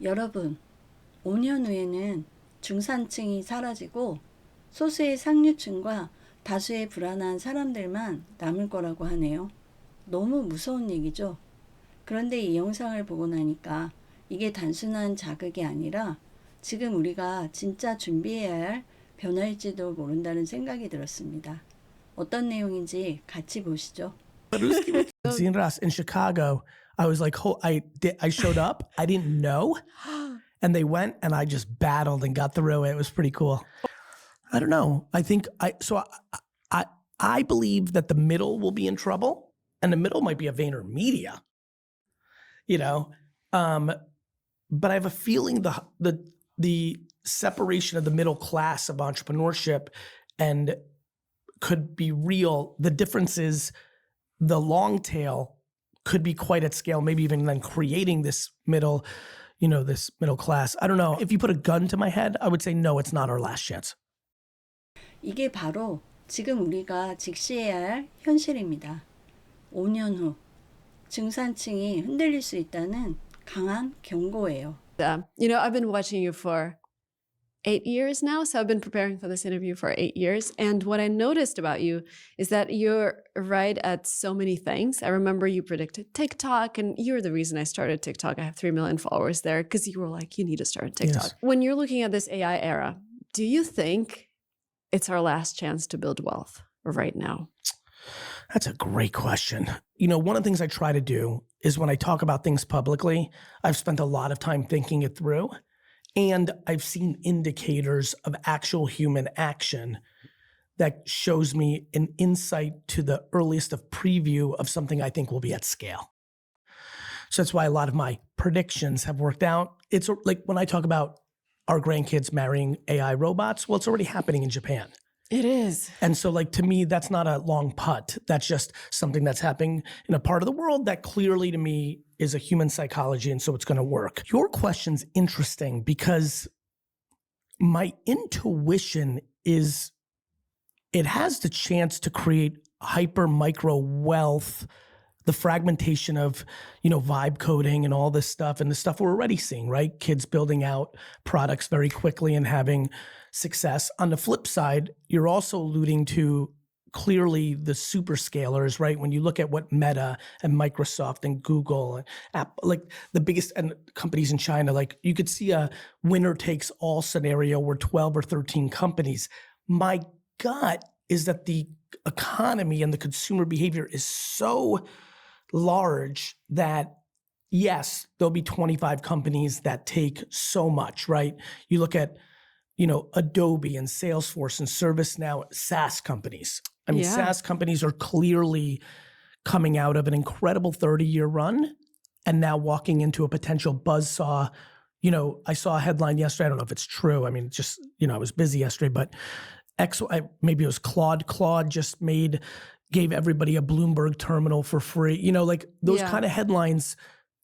여러분, 5년 후에는 중산층이 사라지고 소수의 상류층과 다수의 불안한 사람들만 남을 거라고 하네요. 너무 무서운 얘기죠? 그런데 이 영상을 보고 나니까 이게 단순한 자극이 아니라 지금 우리가 진짜 준비해야 할 변화일지도 모른다는 생각이 들었습니다. 어떤 내용인지 같이 보시죠. In Chicago, I was like, I showed up. I didn't know. And they went and I just battled and got through it. It was pretty cool. I don't know. I believe that the middle will be in trouble, and the middle might be a VaynerMedia, you know? But I have a feeling the separation of the middle class of entrepreneurship and could be real. The difference is the long tail could be quite at scale, maybe even then creating this middle class. I don't know. If you put a gun to my head, I would say, no, it's not our last chance. 이게 바로 지금 우리가 직시해야 할 현실입니다. 5년 후 중산층이 흔들릴 수 있다는 강한 경고예요. I've been watching you for 8 years now. So I've been preparing for this interview for 8 years. And what I noticed about you is that you're right at so many things. I remember you predicted TikTok, and you're the reason I started TikTok. I have 3 million followers there because you were like, you need to start TikTok. Yes. When you're looking at this AI era, do you think it's our last chance to build wealth right now? That's a great question. One of the things I try to do is when I talk about things publicly, I've spent a lot of time thinking it through. And I've seen indicators of actual human action that shows me an insight to the earliest of preview of something I think will be at scale. So that's why a lot of my predictions have worked out. It's like when I talk about our grandkids marrying AI robots, well, it's already happening in Japan. It is. And so to me, that's not a long putt. That's just something that's happening in a part of the world that clearly to me is a human psychology, and so it's going to work. Your question's interesting because my intuition is it has the chance to create hyper micro wealth, the fragmentation of, vibe coding and all this stuff, and the stuff we're already seeing, right? Kids building out products very quickly and having success. On the flip side, you're also alluding to clearly the super scalers, right? When you look at what Meta and Microsoft and Google and Apple, like the biggest and companies in China, like you could see a winner takes all scenario where 12 or 13 companies. My gut is that the economy and the consumer behavior is so large that yes, there'll be 25 companies that take so much, right? You look at, Adobe and Salesforce and ServiceNow, SaaS companies. I mean, SaaS companies are clearly coming out of an incredible 30-year run and now walking into a potential buzzsaw. I saw a headline yesterday. I don't know if it's true. I mean, just, I was busy yesterday, but maybe it was Claude just gave everybody a Bloomberg terminal for free. Those kind of headlines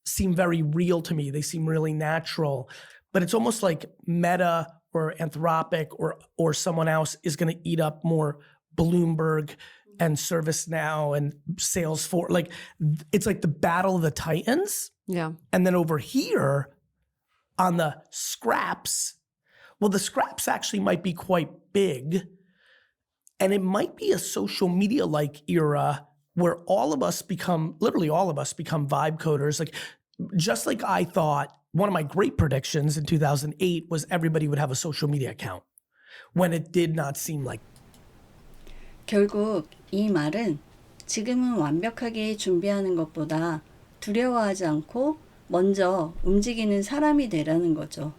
seem very real to me. They seem really natural, but it's almost like Meta or Anthropic or someone else is going to eat up more Bloomberg and ServiceNow and Salesforce. It's like the battle of the titans. Yeah. And then over here on the scraps, well, the scraps actually might be quite big. And it might be a social media-like era where literally all of us become vibe coders. Just like I thought, one of my great predictions in 2008 was everybody would have a social media account when it did not seem like. 결국 이 말은 지금은 완벽하게 준비하는 것보다 두려워하지 않고 먼저 움직이는 사람이 되라는 거죠.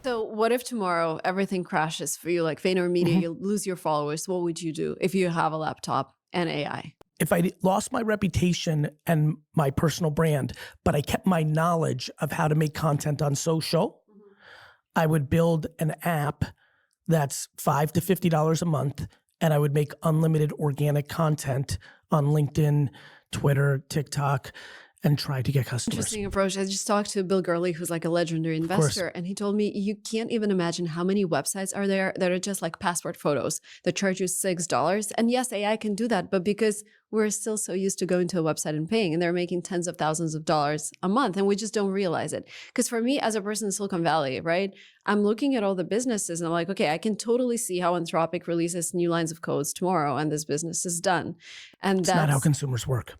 So what if tomorrow everything crashes for you, like VaynerMedia, you lose your followers? What would you do if you have a laptop and AI? If I lost my reputation and my personal brand, but I kept my knowledge of how to make content on social, I would build an app that's $5 to $50 a month, and I would make unlimited organic content on LinkedIn, Twitter, TikTok, and try to get customers. Interesting approach. I just talked to Bill Gurley, who's like a legendary investor, and he told me you can't even imagine how many websites are there that are just like passport photos that charge you $6. And yes, AI can do that, but because we're still so used to going to a website and paying, and they're making tens of thousands of dollars a month, and we just don't realize it. Because for me, as a person in Silicon Valley, right, I'm looking at all the businesses and I'm like, okay, I can totally see how Anthropic releases new lines of codes tomorrow and this business is done. And It's that's not how consumers work.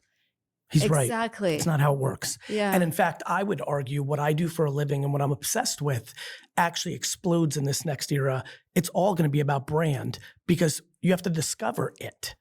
He's right. exactly. It's not how it works. Yeah. And in fact, I would argue what I do for a living and what I'm obsessed with actually explodes in this next era. It's all going to be about brand because you have to discover it.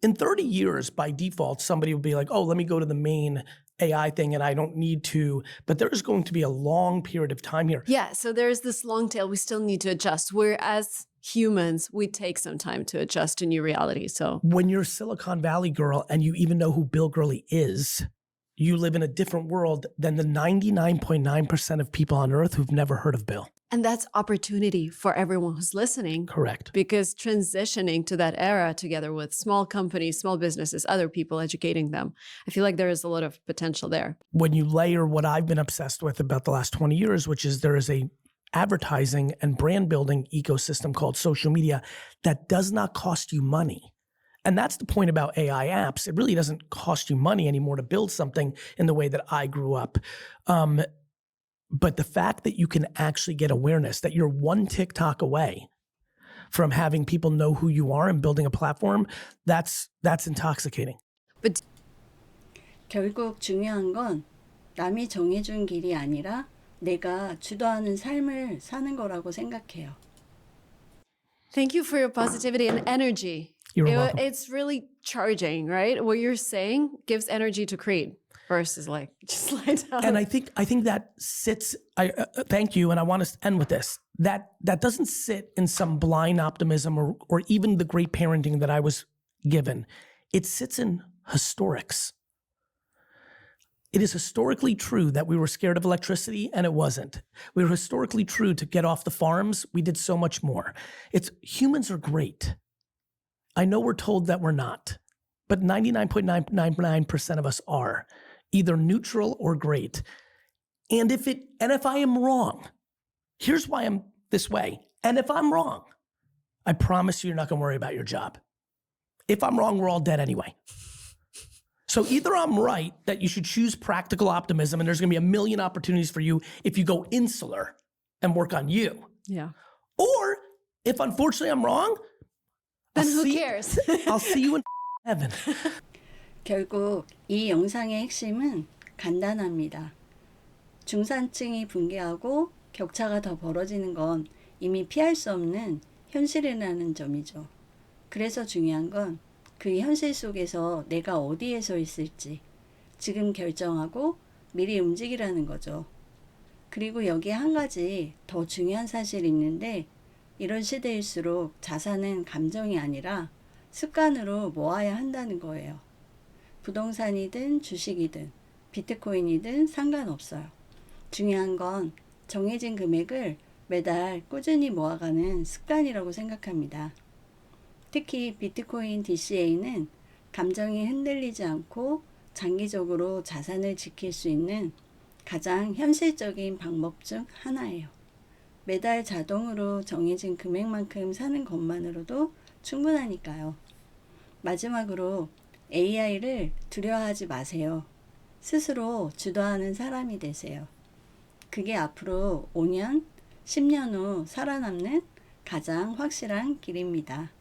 In 30 years, by default, somebody would be like, oh, let me go to the main AI thing and I don't need to. But there's going to be a long period of time here. Yeah. So there's this long tail we still need to adjust. Whereas humans, we take some time to adjust to new reality. So when you're a Silicon Valley girl and you even know who Bill Gurley is, you live in a different world than the 99.9% of people on earth who've never heard of Bill. and that's opportunity for everyone who's listening. Correct. Because transitioning to that era together with small companies, small businesses, other people, educating them, I feel like there is a lot of potential there. When you layer what I've been obsessed with about the last 20 years, which is there is a advertising and brand building ecosystem called social media that does not cost you money. And that's the point about AI apps. It really doesn't cost you money anymore to build something in the way that I grew up. But the fact that you can actually get awareness, that you're one TikTok away from having people know who you are and building a platform, that's intoxicating. But 결국 중요한 건 남이 정해준 길이 아니라 내가 주도하는 삶을 사는 거라고 생각해요. thank you for your positivity and energy. You're welcome. It's really charging, right? What you're saying gives energy to create versus like just lie down. And I think that sits. Thank you, and I want to end with this. That doesn't sit in some blind optimism or even the great parenting that I was given. It sits in historics. It is historically true that we were scared of electricity, and it wasn't. We were historically true to get off the farms. We did so much more. Humans are great. I know we're told that we're not, but 99.999% of us are either neutral or great. And if I am wrong, here's why I'm this way. And if I'm wrong, I promise you're not going to worry about your job. If I'm wrong, we're all dead anyway. So either I'm right that you should choose practical optimism and there's going to be a million opportunities for you if you go insular and work on you. Yeah. Or if unfortunately I'm wrong, Then who cares? I'll see you in heaven. 결국 이 영상의 핵심은 간단합니다. 중산층이 붕괴하고 격차가 더 벌어지는 건 이미 피할 수 없는 현실이라는 점이죠. 그래서 중요한 건 그 현실 속에서 내가 어디에 서 있을지 지금 결정하고 미리 움직이라는 거죠. 그리고 여기에 한 가지 더 중요한 사실이 있는데 이런 시대일수록 자산은 감정이 아니라 습관으로 모아야 한다는 거예요. 부동산이든 주식이든 비트코인이든 상관없어요. 중요한 건 정해진 금액을 매달 꾸준히 모아가는 습관이라고 생각합니다. 특히 비트코인 DCA는 감정이 흔들리지 않고 장기적으로 자산을 지킬 수 있는 가장 현실적인 방법 중 하나예요. 매달 자동으로 정해진 금액만큼 사는 것만으로도 충분하니까요. 마지막으로 AI를 두려워하지 마세요. 스스로 주도하는 사람이 되세요. 그게 앞으로 5년, 10년 후 살아남는 가장 확실한 길입니다.